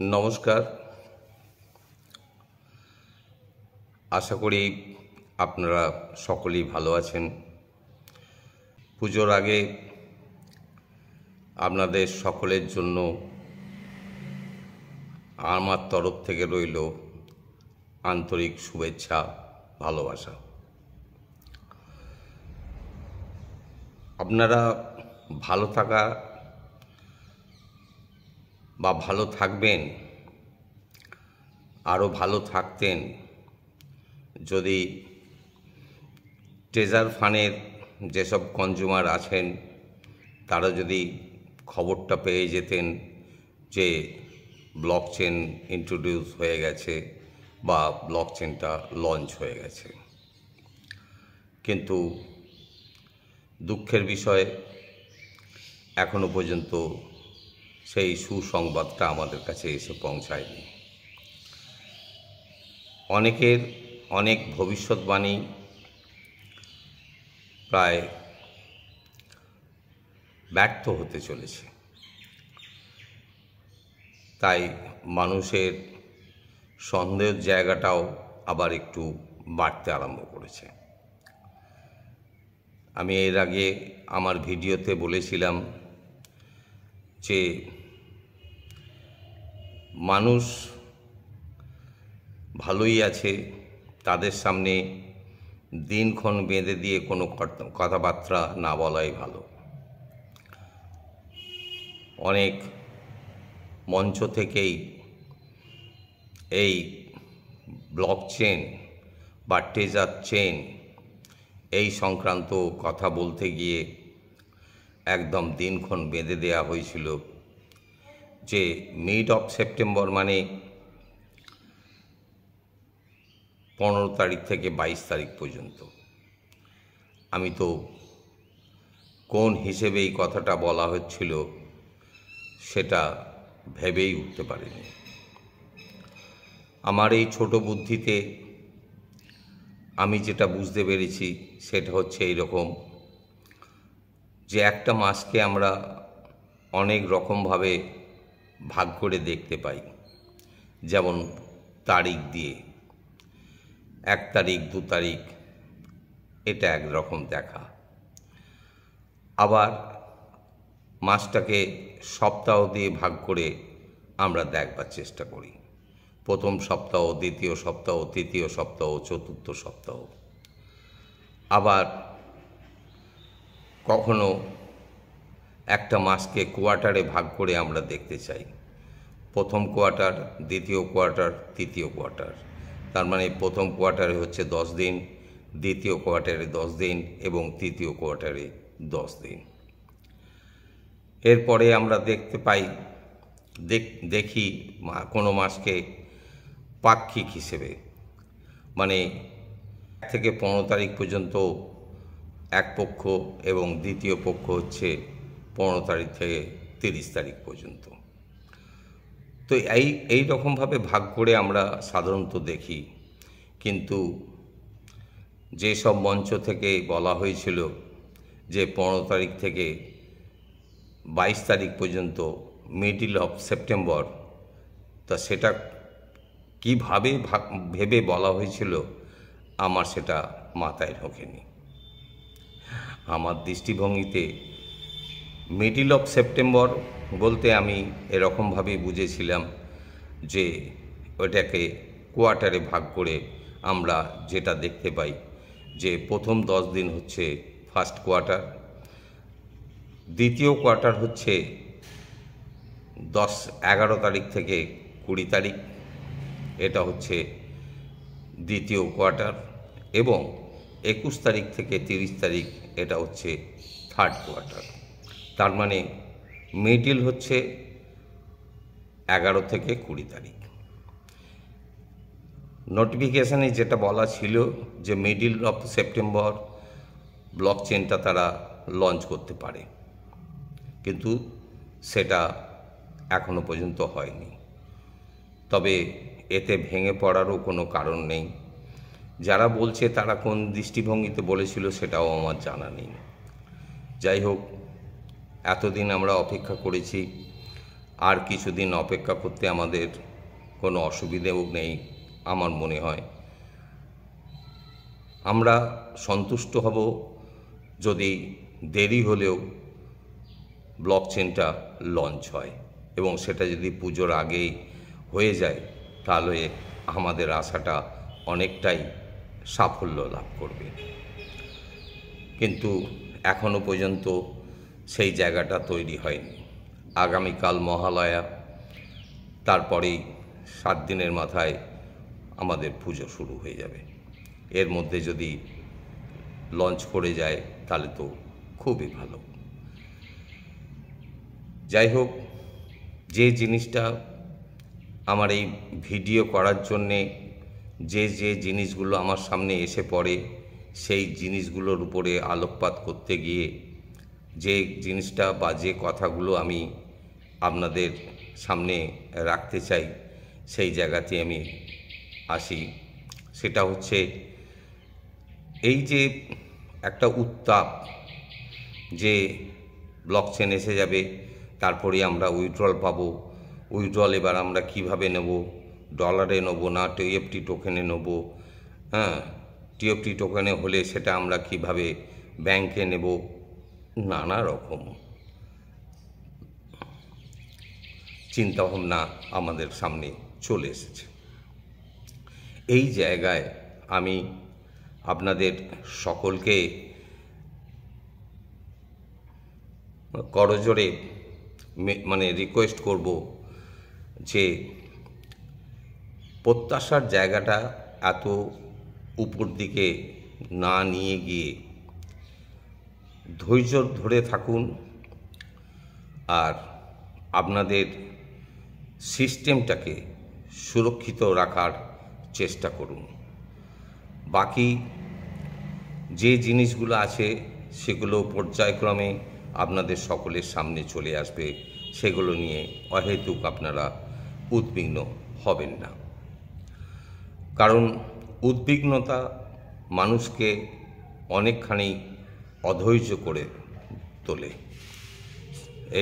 নমস্কার। আশা করি আপনারা সকলেই ভালো আছেন। পুজোর আগে আপনাদের সকলের জন্য আমার তরফ থেকে রইল আন্তরিক শুভেচ্ছা, ভালোবাসা। আপনারা ভালো থাকা বা ভালো থাকবেন, আরও ভালো থাকতেন যদি ট্রেজার ফান্ডের যেসব কনজিউমার আছেন তারা যদি খবরটা পেয়ে যেতেন যে ব্লকচেন ইন্ট্রোডিউস হয়ে গেছে বা ব্লকচেনটা লঞ্চ হয়ে গেছে। কিন্তু দুঃখের বিষয় এখনো পর্যন্ত সেই সুসংবাদটা আমাদের কাছে এসে পৌঁছায়নি। অনেকের অনেক ভবিষ্যৎবাণী প্রায় ব্যর্থ হতে চলেছে, তাই মানুষের সন্দেহের জায়গাটাও আবার একটু বাড়তে আরম্ভ করেছে। আমি এর আগে আমার ভিডিওতে বলেছিলাম যে মানুষ ভালোই আছে, তাদের সামনে দিনক্ষণ বেঁধে দিয়ে কোনো কথাবার্তা না বলাই ভালো। অনেক মঞ্চ থেকেই এই ব্লকচেন বা ট্রেজার চেন এই সংক্রান্ত কথা বলতে গিয়ে একদম দিনক্ষণ বেঁধে দেওয়া হয়েছিল যে মিড অফ সেপ্টেম্বর মানে 15 তারিখ থেকে 22 তারিখ পর্যন্ত। আমি তো কোন হিসেবে এই কথাটা বলা হচ্ছিল সেটা ভেবেই উঠতে পারিনি। আমার এই ছোট বুদ্ধিতে আমি যেটা বুঝতে পেরেছি সেটা হচ্ছে এইরকম যে একটা মাসকে আমরা অনেক রকমভাবে ভাগ করে দেখতে পাই। যেমন তারিখ দিয়ে, 1 তারিখ 2 তারিখ এটা একরকম দেখা। আবার মাসটাকে সপ্তাহ দিয়ে ভাগ করে আমরা দেখবার চেষ্টা করি। প্রথম সপ্তাহ, দ্বিতীয় সপ্তাহ, তৃতীয় সপ্তাহ, চতুর্থ সপ্তাহ। আবার কখনো একটা মাসকে কোয়ার্টারে ভাগ করে আমরা দেখতে চাই। প্রথম কোয়ার্টার, দ্বিতীয় কোয়ার্টার, তৃতীয় কোয়ার্টার। তার মানে প্রথম কোয়ার্টারে হচ্ছে 10 দিন, দ্বিতীয় কোয়ার্টারে 10 দিন এবং তৃতীয় কোয়ার্টারে 10 দিন। এরপরে আমরা দেখতে পাই দেখি কোনো মাসকে পাক্ষিক হিসেবে, মানে 1 থেকে 15 তারিখ পর্যন্ত এক পক্ষ এবং দ্বিতীয় পক্ষ হচ্ছে 15 তারিখ থেকে 30 তারিখ পর্যন্ত। তো এই রকমভাবে ভাগ করে আমরা সাধারণত দেখি। কিন্তু যেসব মঞ্চ থেকে বলা হয়েছিল যে 15 তারিখ থেকে 22 তারিখ পর্যন্ত মিডল অফ সেপ্টেম্বর, তা সেটা কীভাবে ভেবে বলা হয়েছিল আমার সেটা মাথায় ঢোকেনি। আমার দৃষ্টিভঙ্গিতে মিডল অফ সেপ্টেম্বর বলতে আমি এরকমভাবেই বুঝেছিলাম যে ওটাকে কোয়ার্টারে ভাগ করে আমরা যেটা দেখতে পাই যে প্রথম 10 দিন হচ্ছে ফার্স্ট কোয়ার্টার, দ্বিতীয় কোয়ার্টার হচ্ছে 11 তারিখ থেকে 20 তারিখ, এটা হচ্ছে দ্বিতীয় কোয়ার্টার, এবং 21 তারিখ থেকে 30 তারিখ এটা হচ্ছে থার্ড কোয়ার্টার। তার মানে মিডল হচ্ছে 11 থেকে 20 তারিখ। নোটিফিকেশানে যেটা বলা ছিল যে মিডল অফ সেপ্টেম্বর ব্লকচেনটা তারা লঞ্চ করতে পারে, কিন্তু সেটা এখনো পর্যন্ত হয়নি। তবে এতে ভেঙে পড়ারও কোনো কারণ নেই। যারা বলছে তারা কোন দৃষ্টিভঙ্গিতে বলেছিল সেটাও আমার জানা নেই। যাই হোক, এতদিন আমরা অপেক্ষা করেছি, আর কিছুদিন অপেক্ষা করতে আমাদের কোনো অসুবিধেও নেই আমার মনে হয়। আমরা সন্তুষ্ট হব যদি দেরি হলেও ব্লকচেনটা লঞ্চ হয়, এবং সেটা যদি পুজোর আগেই হয়ে যায় তাহলে আমাদের আশাটা অনেকটাই সাফল্য লাভ করবে। কিন্তু এখনো পর্যন্ত সেই জায়গাটা তৈরি হয়নি। আগামীকাল মহালয়া, তারপরেই 7 দিনের মাথায় আমাদের পুজো শুরু হয়ে যাবে। এর মধ্যে যদি লঞ্চ করে যায় তাহলে তো খুবই ভালো। যাই হোক, যে জিনিসটা আমার এই ভিডিও করার জন্যে যে জিনিসগুলো আমার সামনে এসে পড়ে, সেই জিনিসগুলোর উপরে আলোকপাত করতে গিয়ে যে জিনিসটা বা যে কথাগুলো আমি আপনাদের সামনে রাখতে চাই, সেই জায়গাতে আমি আসি। সেটা হচ্ছে এই যে একটা উত্তাপ, যে ব্লকচেন এসে যাবে, তারপরে আমরা উইথড্রল পাবো। উইথড্রল এবার আমরা কিভাবে নেব? ডলারে নেব না টিএফটি টোকেনে নেব? টিএফটি টোকেনে হলে সেটা আমরা কিভাবে ব্যাংকে নেব? নানা রকম চিন্তাভাবনা আমাদের সামনে চলে এসেছে। এই জায়গায় আমি আপনাদের সকলকে করজোড়ে রিকোয়েস্ট করব যে প্রত্যাশার জায়গাটা এত উপর দিকে না নিয়ে গিয়ে ধৈর্য ধরে থাকুন, আর আপনাদের সিস্টেমটাকে সুরক্ষিত রাখার চেষ্টা করুন। বাকি যে জিনিসগুলো আছে সেগুলো পর্যায়ক্রমে আপনাদের সকলের সামনে চলে আসবে, সেগুলো নিয়ে অহেতুক আপনারা উদ্বিগ্ন হবেন না। কারণ উদ্বিগ্নতা মানুষকে অনেকখানি অধৈর্য করে তোলে।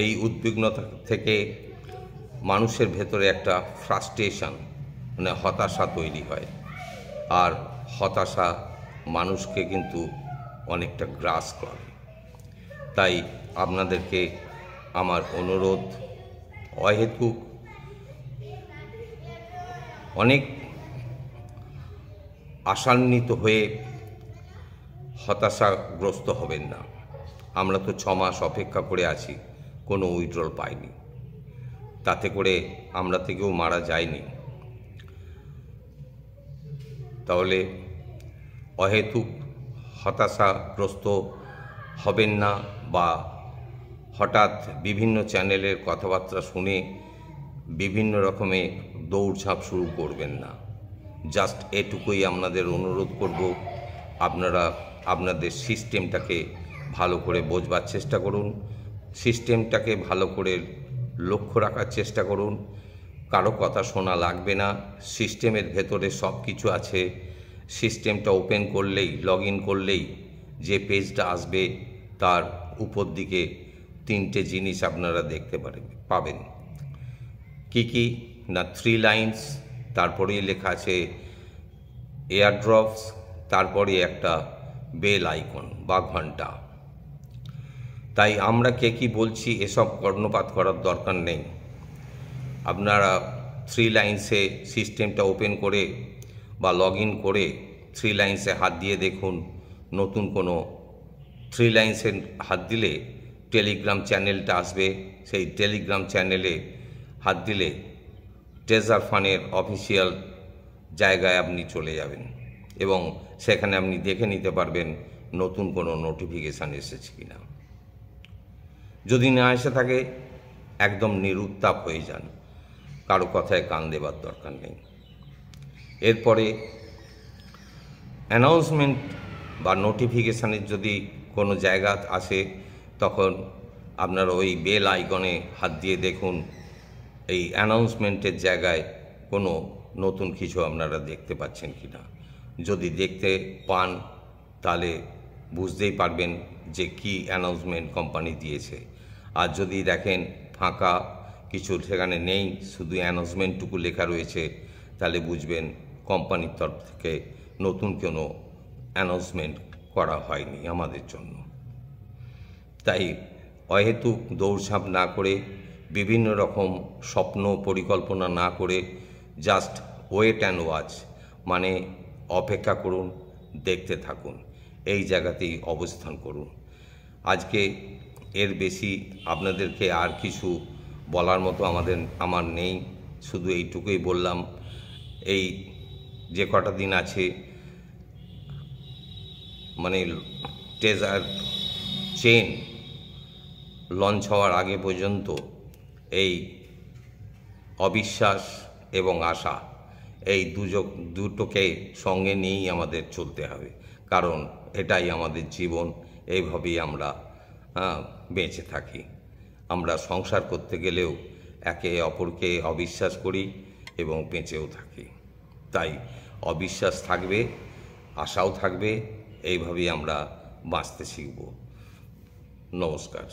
এই উদ্বিগ্নতা থেকে মানুষের ভেতরে একটা ফ্রাস্ট্রেশন, হতাশা তৈরি হয়, আর হতাশা মানুষকে কিন্তু অনেকটা গ্রাস করে। তাই আপনাদেরকে আমার অনুরোধ, অহেতুক অনেক আশান্বিত হয়ে হতাশাগ্রস্ত হবেন না। আমরা তো 6 মাস অপেক্ষা করে আছি, কোনো উইথড্রল পাইনি, তাতে করে আমরা থেকেও মারা যায়নি। তাহলে অহেতুক হতাশাগ্রস্ত হবেন না, বা হঠাৎ বিভিন্ন চ্যানেলের কথাবার্তা শুনে বিভিন্ন রকমের দৌড়ঝাঁপ শুরু করবেন না। জাস্ট এটুকুই আপনাদের অনুরোধ করব, আপনারা আপনাদের সিস্টেমটাকে ভালো করে বোঝবার চেষ্টা করুন, সিস্টেমটাকে ভালো করে লক্ষ্য রাখার চেষ্টা করুন। কারো কথা শোনা লাগবে না, সিস্টেমের ভেতরে সব কিছু আছে। সিস্টেমটা ওপেন করলেই, লগ ইন করলেই যে পেজটা আসবে তার উপর দিকে 3টে জিনিস আপনারা দেখতে পাবেন। কি না, 3 লাইনস, তারপরেই লেখা আছে এয়ারড্রপস, তারপরে একটা বেল আইকন বা ঘন্টা। তাই আমরা কি বলছি এসব কর্ণপাত করার দরকার নেই। আপনারা 3 লাইনসে সিস্টেমটা ওপেন করে বা লগ ইন করে 3 লাইনসে হাত দিয়ে দেখুন। নতুন কোনো 3 লাইনসে হাত দিলে টেলিগ্রাম চ্যানেলটা আসবে। সেই টেলিগ্রাম চ্যানেলে হাত দিলে ট্রেজার ফান্ডের অফিসিয়াল জায়গায় আপনি চলে যাবেন, এবং সেখানে আপনি দেখে নিতে পারবেন নতুন কোনো নোটিফিকেশান এসেছে কিনা। যদি না এসে থাকে একদম নিরুত্তাপ হয়ে যান, কারো কথায় কান দেবার দরকার নেই। এরপরে অ্যানাউন্সমেন্ট বা নোটিফিকেশানের যদি কোনো জায়গা আসে, তখন আপনারা ওই বেল আইকনে হাত দিয়ে দেখুন এই অ্যানাউন্সমেন্টের জায়গায় কোনো নতুন কিছু আপনারা দেখতে পাচ্ছেন কি না। যদি দেখতে পান তাহলে বুঝতেই পারবেন যে কি অ্যানাউন্সমেন্ট কোম্পানি দিয়েছে। আর যদি দেখেন ফাঁকা কিছু সেখানে নেই, শুধু অ্যানাউন্সমেন্টটুকু লেখা রয়েছে, তাহলে বুঝবেন কোম্পানির তরফ থেকে নতুন কোনো অ্যানাউন্সমেন্ট করা হয়নি আমাদের জন্য। তাই অহেতুক দৌড়ঝাঁপ না করে, বিভিন্ন রকম স্বপ্ন পরিকল্পনা না করে, জাস্ট ওয়েট অ্যান্ড ওয়াচ, মানে অপেক্ষা করুন, দেখতে থাকুন, এই জায়গাতেই অবস্থান করুন। আজকে এর বেশি আপনাদেরকে আর কিছু বলার মতো আমার নেই, শুধু এইটুকুই বললাম। এই যে কটা দিন আছে, মানে ট্রেজার চেন লঞ্চ হওয়ার আগে পর্যন্ত এই অবিশ্বাস এবং আশা, এই দুটোকে সঙ্গে নিয়েই আমাদের চলতে হবে, কারণ এটাই আমাদের জীবন, এইভাবেই আমরা বেঁচে থাকি। আমরা সংসার করতে গেলেও একে অপরকে অবিশ্বাস করি এবং বেঁচেও থাকি। তাই অবিশ্বাস থাকবে, আশাও থাকবে, এইভাবেই আমরা বাঁচতে শিখব। নমস্কার।